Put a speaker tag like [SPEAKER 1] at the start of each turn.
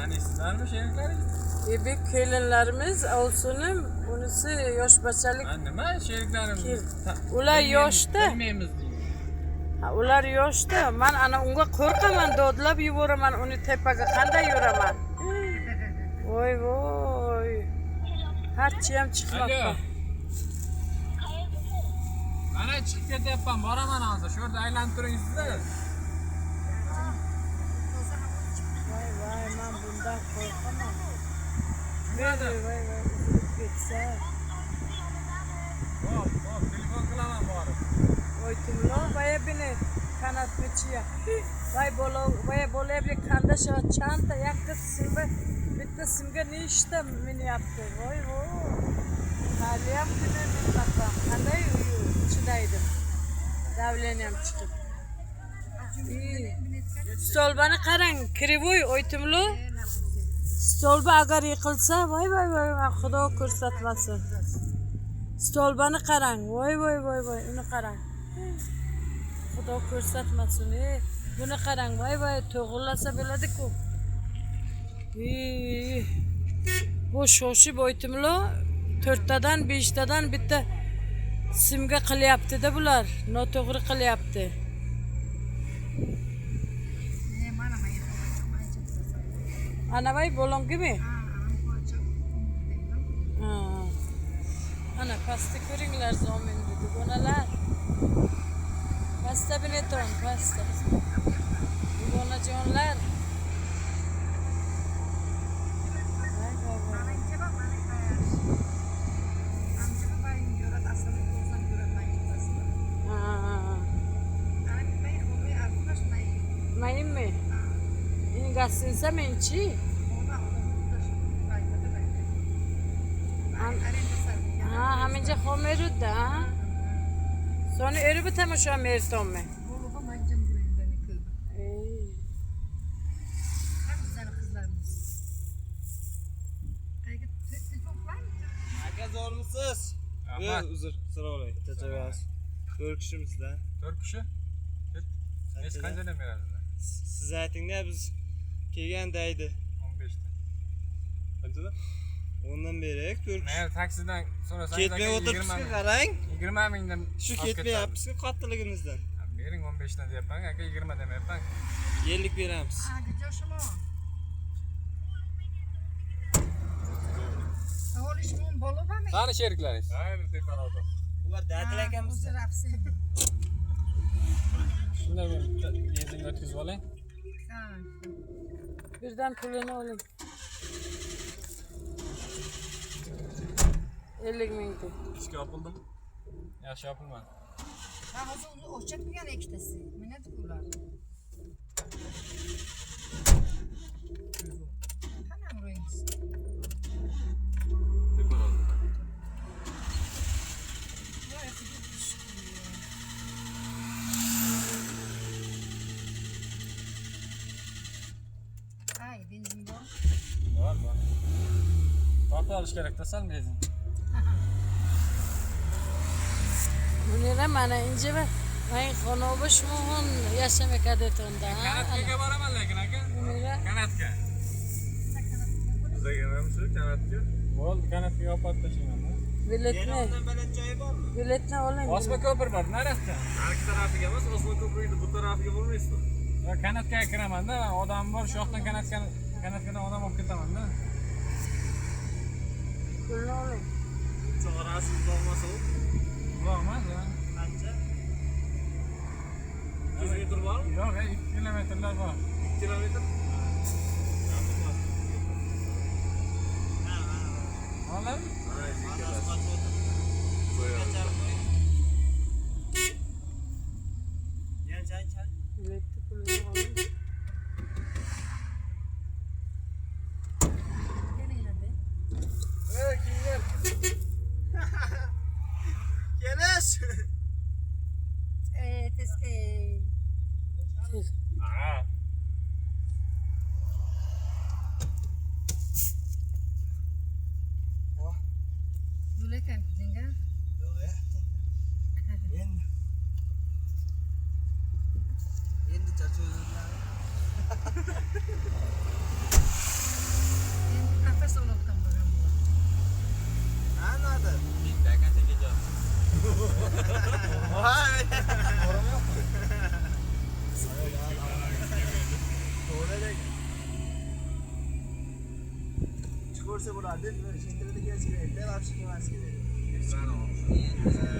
[SPEAKER 1] Tanışsızlar mı şerikler?
[SPEAKER 2] Bebek kelinlerimiz olsunum, bunisi yoshbachalik.
[SPEAKER 1] Nima şeriklerim?
[SPEAKER 2] Ular yoshda.
[SPEAKER 1] Bilmaymiz deydi.
[SPEAKER 2] Ular yoshda. Men ana unga qo'rqaman, dodlab yuboraman, uni tepaga qanday yuraman. Voy voy. Harchi ham chiqmoqda.
[SPEAKER 1] Mana chiqib ketyapman, boraman hozir. Shu yerda aylanib turing sizlar.
[SPEAKER 2] Voy voy, men bundan qo'rqaman. Voy voy, uzilib ketsa.
[SPEAKER 1] Hop, telefon qilaman borib.
[SPEAKER 2] Voy timlo, voy beni kanat mechiya. Voy bo'layapti qandasha chanta yakta simba bitta simga ne ishda meni yapti. Voy voy. Haliyam buni naqam. Qanday chidaydim. Davleniyam chiqib. Stolbani qarang, krivoy o'ytimlo. Stolba agar yiqilsa, voy voy voy, Xudo ko'rsatmasin. Stolbani qarang, voy voy voy voy, uni qarang. Xudo ko'rsatmasin. Buni qarang, voy voy, to'g'rilasa bo'ladi-ku. Bu shoshib o'ytimlo, 4tadan 5tadan bitta simga qilyapti-da bular. Noto'g'ri qilyapti. Ana voy bo'longimi? Ana pasta ko'ringlar, zomin dedi. Bonalar. Pasta bineton, pasta. Bonajonlar. Mayinmi? Ini gasinsa menchi. Haminja xomerudda. Sonra örü bitem şu an mertonme.
[SPEAKER 3] Boluğa mancım buraya beni kıldı. Hem güzel kızlarımız. Telefon var mı?
[SPEAKER 4] Aka zor musunuz?
[SPEAKER 1] Aha.
[SPEAKER 4] Uzur. Sıra oraya. Tecavüz. 4 kişimiz de.
[SPEAKER 1] 4 kishi. Biz qanchadan berasizlar?
[SPEAKER 4] Siz aytingda biz kelgandaydi.
[SPEAKER 1] 15 ta. Qanchadan?
[SPEAKER 4] Ondan beri 4 kishi.
[SPEAKER 1] Men taksidan so'rasangiz
[SPEAKER 4] Ketmay o'tiribsizga qarang.
[SPEAKER 1] 20 mingdan
[SPEAKER 4] Shu ketmayapsiz qattiligimizdan.
[SPEAKER 1] Bering 15 dan deyapman, aka 20 demayapman.
[SPEAKER 4] 50 beramiz.
[SPEAKER 3] Gidiyor şunu. Oğul işimin boluğa mı?
[SPEAKER 1] Qani sheriklaringiz? Hayır, teparoda.
[SPEAKER 4] Ular dadil akamiz.
[SPEAKER 3] Huzur hapsi.
[SPEAKER 1] Shunday benzin o'tkazib oling.
[SPEAKER 2] Birden pulini oling. 50 mingdi.
[SPEAKER 1] İşga yopildim. Yaxshi yopilmadi.
[SPEAKER 3] Ha hozir o'chib turgan ikkitasi. Mana ular. Qanday uringiz?
[SPEAKER 1] Teparoda.
[SPEAKER 3] Ay benzin bor.
[SPEAKER 1] Var mı? Tortib olish kerak desam benzin.
[SPEAKER 2] Bunira mana injiba. Men xonobish muhun yashamakada tonda.
[SPEAKER 1] Kanatga boraman lekin aka.
[SPEAKER 2] Bunira
[SPEAKER 1] Kanatga. Bizga ham shu kanatga. Bo'ldi, kanatga yopib tashlayman.
[SPEAKER 2] biletni,
[SPEAKER 4] Ondan baland joyi bormi?
[SPEAKER 2] biletni oling.
[SPEAKER 1] Osma ko'pir bor, naryoqda.
[SPEAKER 5] Narigi tarafiga emas, Osma ko'prigini bu tarafiga bo'lmaysizmi?
[SPEAKER 1] Kanatga kiraman-da, odam bor, shu yoqdan kanatgadan odam olib ketaman-da.
[SPEAKER 2] Pulni oling.
[SPEAKER 5] Chorasi uzoqmasa u.
[SPEAKER 1] Uzoqmas,
[SPEAKER 5] Qancha? 200 metr bormi?
[SPEAKER 1] yo'q, 2 kilometrlar bor.
[SPEAKER 5] 2 kilometr.
[SPEAKER 1] Oladimi?
[SPEAKER 2] Biletni pulini oling.
[SPEAKER 3] Kelinglar.
[SPEAKER 4] Kimlar? Kelish.
[SPEAKER 3] Tez
[SPEAKER 1] Ha.
[SPEAKER 3] Zuleykan kuzinga.
[SPEAKER 4] Endi charchoyinglar.
[SPEAKER 3] narsa unutkan bugün.
[SPEAKER 4] Anladı.
[SPEAKER 5] Beklerken çekeceğim.
[SPEAKER 4] Vay. Doğru. Çıkarsa burada değil mi? Şimdi de gelsin. Devam çıkmaz gibi.
[SPEAKER 5] Ben o.